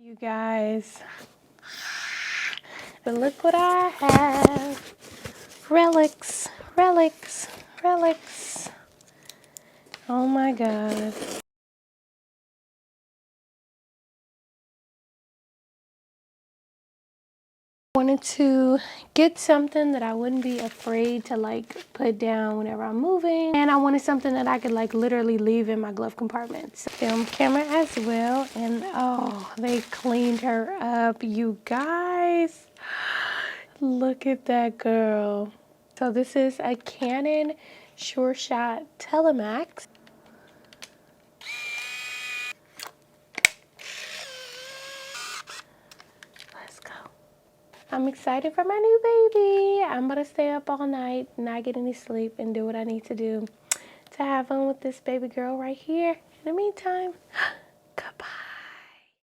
You guys, but look what I have. Relics, relics, relics. Oh my God. Wanted to get something that I wouldn't be afraid to like put down whenever I'm moving, and I wanted something that I could like literally leave in my glove compartment. So, film camera as well, and oh, they cleaned her up, you guys. Look at that girl. So this is a Canon Sure Shot Telemax. Let's go. I'm excited for my new baby. I'm gonna stay up all night, not get any sleep, and do what I need to do to have fun with this baby girl right here. In the meantime,